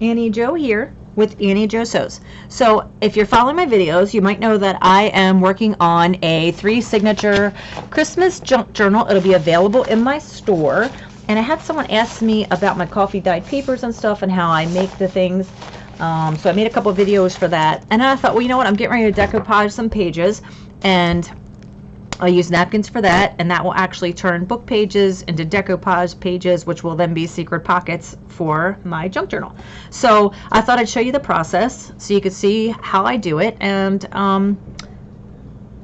Auntie Jo here with Auntie Jo Sews. So if you're following my videos, you might know that I am working on a 3 signature Christmas junk journal. It'll be available in my store. And I had someone ask me about my coffee dyed papers and stuff and how I make the things. So I made a couple of videos for that. And I thought, well, you know what? I'm getting ready to decoupage some pages. And I'll use napkins for that, and that will actually turn book pages into decoupage pages, which will then be secret pockets for my junk journal. So I thought I'd show you the process so you could see how I do it, and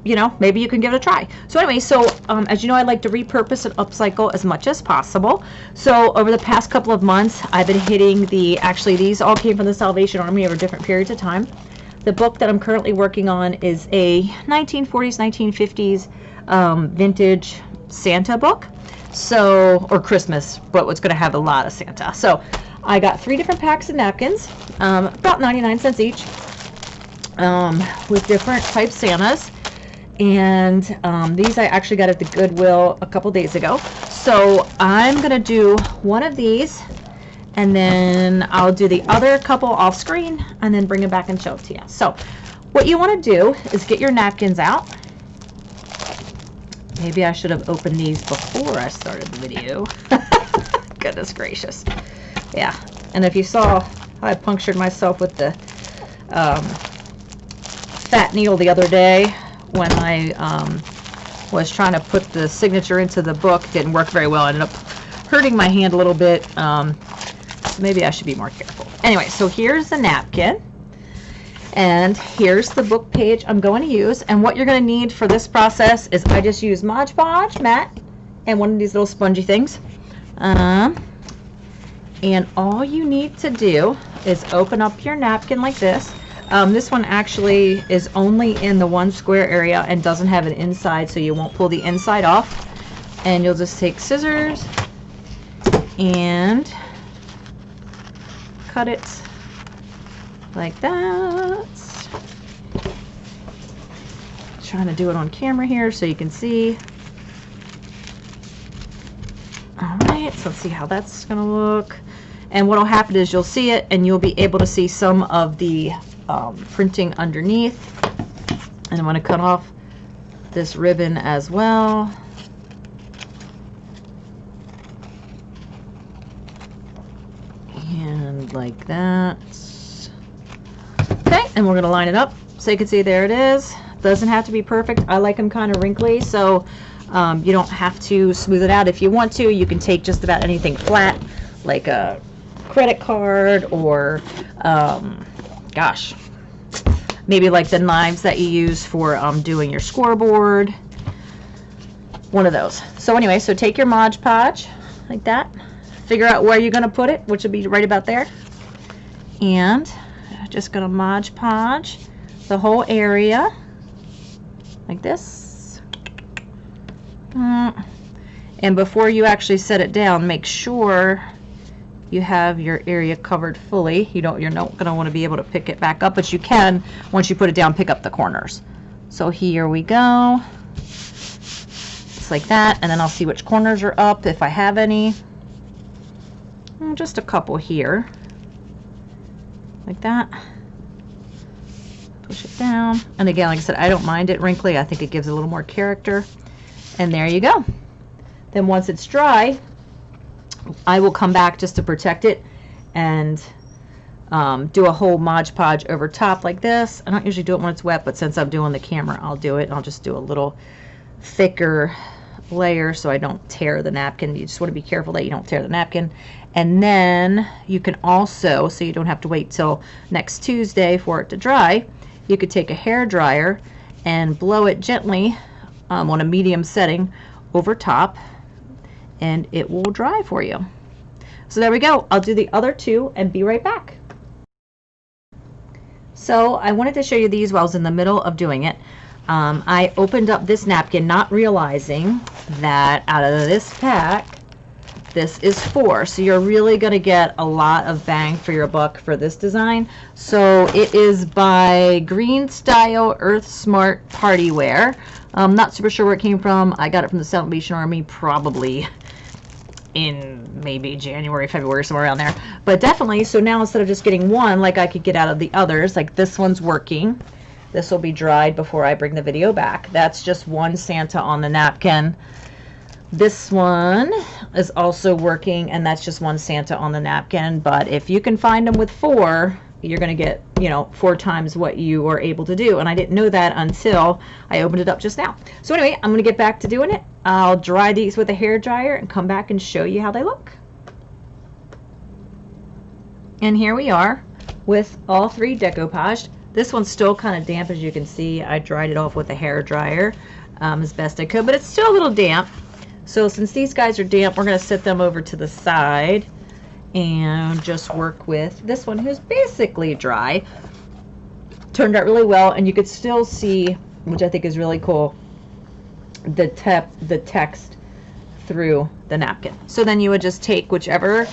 you know, maybe you can give it a try. So anyway, as you know, I like to repurpose and upcycle as much as possible. So over the past couple of months, I've been hitting actually these all came from the Salvation Army over different periods of time. The book that I'm currently working on is a 1940s, 1950s vintage Santa book, or Christmas, but it's going to have a lot of Santa. So I got 3 different packs of napkins, about 99 cents each, with different type Santas. And these I actually got at the Goodwill a couple days ago. So I'm going to do one of these, and then I'll do the other couple off screen and then bring it back and show it to you. So what you want to do is get your napkins out. Maybe I should have opened these before I started the video. Goodness gracious. Yeah, and if you saw, I punctured myself with the fat needle the other day when I was trying to put the signature into the book. It didn't work very well. I ended up hurting my hand a little bit. So maybe I should be more careful. Anyway, so here's the napkin, and here's the book page I'm going to use. And what you're going to need for this process is I just use Mod Podge mat and one of these little spongy things. And all you need to do is open up your napkin like this. This one actually is only in the 1 square area and doesn't have an inside, so you won't pull the inside off. And you'll just take scissors and cut it like that. Trying to do it on camera here so you can see. Alright, so let's see how that's going to look. And what will happen is you'll see it and you'll be able to see some of the printing underneath. And I'm going to cut off this ribbon as well. And like that. Okay, and we're going to line it up so you can see there it is. Doesn't have to be perfect. I like them kind of wrinkly, so you don't have to smooth it out. If you want to, you can take just about anything flat, like a credit card or gosh, maybe like the knives that you use for doing your scoreboard, one of those. So anyway, so take your Mod Podge like that, figure out where you're going to put it, which will be right about there, and just going to Mod Podge the whole area like this. And before you actually set it down, make sure you have your area covered fully. You're not going to want to be able to pick it back up, but you can, once you put it down, pick up the corners. So here we go. It's like that, and then I'll see which corners are up if I have any. Just a couple here. Like that. Push it down. And again, like I said, I don't mind it wrinkly. I think it gives a little more character. And there you go. Then once it's dry, I will come back just to protect it and do a whole Mod Podge over top like this. I don't usually do it when it's wet, but since I'm doing the camera, I'll do it. I'll just do a little thicker layer so I don't tear the napkin. You just want to be careful that you don't tear the napkin. And then you can also, so you don't have to wait till next Tuesday for it to dry, you could take a hair dryer and blow it gently on a medium setting over top, and it will dry for you. So there we go. I'll do the other 2 and be right back. So I wanted to show you these while I was in the middle of doing it. I opened up this napkin not realizing that out of this pack, this is 4. So you're really going to get a lot of bang for your buck for this design. So it is by Green Style Earth Smart Party Wear. I'm not super sure where it came from. I got it from the Salvation Army, probably in maybe January, February, somewhere around there. But definitely, so now instead of just getting one like I could get out of the others, like this one's working. This will be dried before I bring the video back. That's just one Santa on the napkin. This one is also working, and that's just one Santa on the napkin. But if you can find them with 4, you're going to get, you know, 4 times what you are able to do. And I didn't know that until I opened it up just now. So anyway, I'm going to get back to doing it. I'll dry these with a hair dryer and come back and show you how they look. And here we are with all 3 decoupaged. This one's still kind of damp, as you can see. I dried it off with a hair dryer as best I could, but it's still a little damp. So since these guys are damp, we're going to set them over to the side and just work with this one, who's basically dry. Turned out really well, and you could still see, which I think is really cool, the text through the napkin. So then you would just take whichever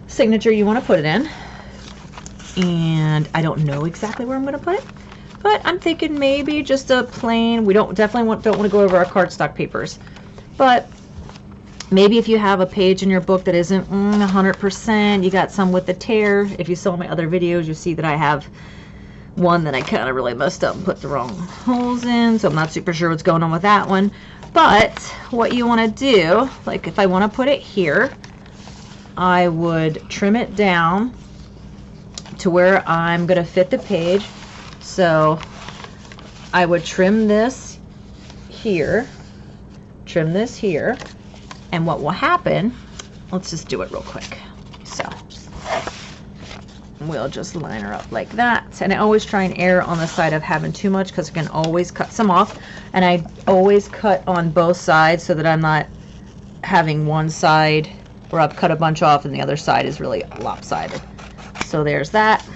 signature you want to put it in, and I don't know exactly where I'm going to put it, but I'm thinking maybe just a plain. We don't want to go over our cardstock papers, but maybe if you have a page in your book that isn't 100%, you got some with the tear. If you saw my other videos, you see that I have one that I kind of really messed up and put the wrong holes in, so I'm not super sure what's going on with that one. But what you want to do, like if I want to put it here, I would trim it down to where I'm going to fit the page. So I would trim this here, trim this here, and what will happen, let's just do it real quick. So we'll just line her up like that. And I always try and err on the side of having too much, because I can always cut some off. And I always cut on both sides so that I'm not having one side where I've cut a bunch off and the other side is really lopsided. So there's that.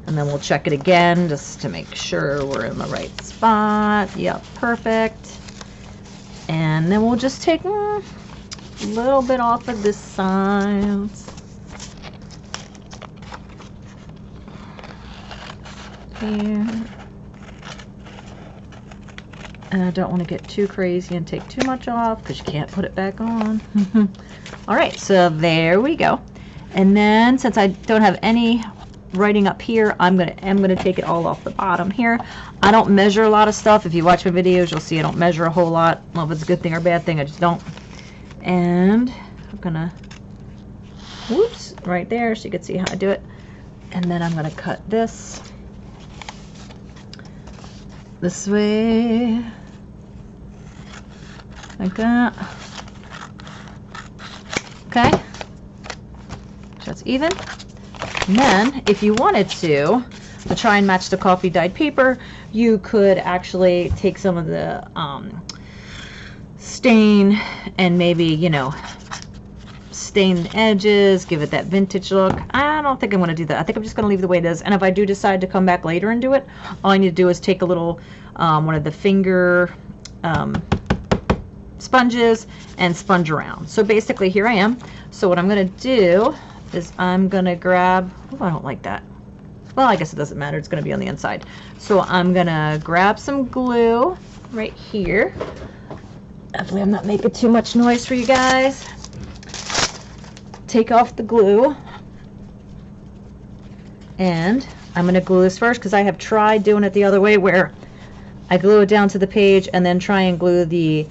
And then we'll check it again just to make sure we're in the right spot. Yep, perfect. And then we'll just take a little bit off of this side. Here. And I don't want to get too crazy and take too much off, because you can't put it back on. All right, so there we go. And then since I don't have any writing up here, I'm gonna take it all off the bottom here. I don't measure a lot of stuff. If you watch my videos, you'll see I don't measure a whole lot. Well, if it's a good thing or a bad thing, I just don't. And I'm gonna, whoops, right there, so you can see how I do it. And then I'm gonna cut this way, like that. Okay, so that's even. And then if you wanted to try and match the coffee dyed paper, you could actually take some of the stain and maybe, you know, stain the edges, give it that vintage look. I don't think I'm going to do that. I think I'm just going to leave it the way it is. And if I do decide to come back later and do it, all I need to do is take a little one of the finger sponges and sponge around. So basically here I am. So what I'm going to do is I'm going to grab, oh, I don't like that. Well, I guess it doesn't matter. It's going to be on the inside. So I'm going to grab some glue right here. Hopefully I'm not making too much noise for you guys. Take off the glue. And I'm going to glue this first, because I have tried doing it the other way, where I glue it down to the page and then try and glue the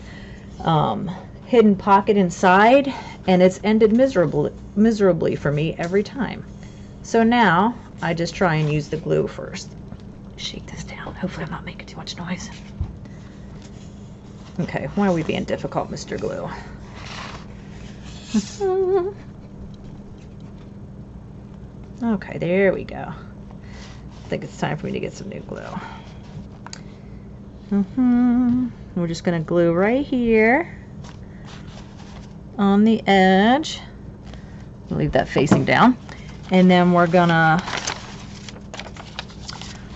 hidden pocket inside, and it's ended miserably for me every time. So now I just try and use the glue first. Shake this down. Hopefully I'm not making too much noise. Okay, why are we being difficult, Mr. Glue? Okay, there we go. I think it's time for me to get some new glue. We're just going to glue right here on the edge. Leave that facing down. And then we're going to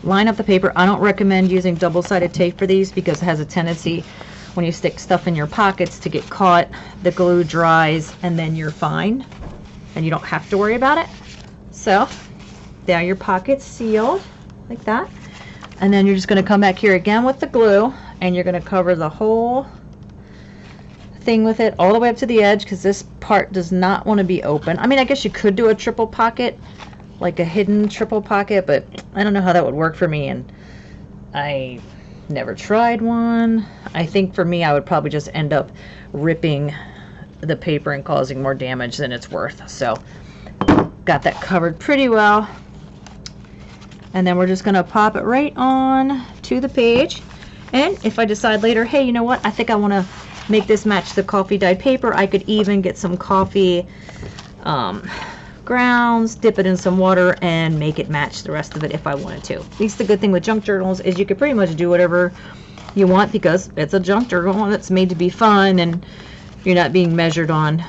line up the paper. I don't recommend using double-sided tape for these, because it has a tendency, when you stick stuff in your pockets, to get caught. The glue dries and then you're fine, and you don't have to worry about it. So now your pocket's sealed like that. And then you're just going to come back here again with the glue, and you're going to cover the whole thing with it all the way up to the edge, because this part does not want to be open. I mean, I guess you could do a triple pocket, like a hidden triple pocket, but I don't know how that would work for me, and I never tried one. I think for me, I would probably just end up ripping the paper and causing more damage than it's worth. So got that covered pretty well. And then we're just going to pop it right on to the page. And if I decide later, hey, you know what, I think I want to make this match the coffee dyed paper, I could even get some coffee grounds, dip it in some water, and make it match the rest of it if I wanted to. At least the good thing with junk journals is you can pretty much do whatever you want, because it's a junk journal that's made to be fun, and you're not being measured on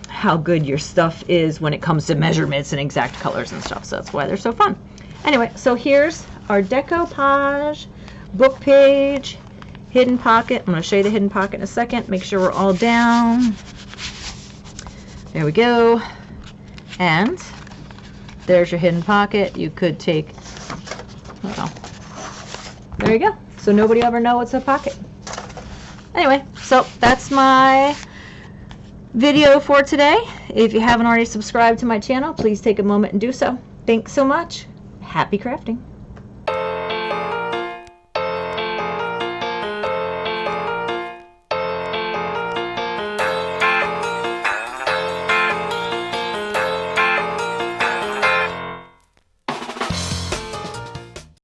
how good your stuff is when it comes to measurements and exact colors and stuff. So that's why they're so fun. Anyway, so here's our decoupage book page hidden pocket. I'm going to show you the hidden pocket in a second. Make sure we're all down. There we go. And there's your hidden pocket. You could take, well, there you go. So nobody ever know it's a pocket. Anyway, so that's my video for today. If you haven't already subscribed to my channel, please take a moment and do so. Thanks so much. Happy crafting.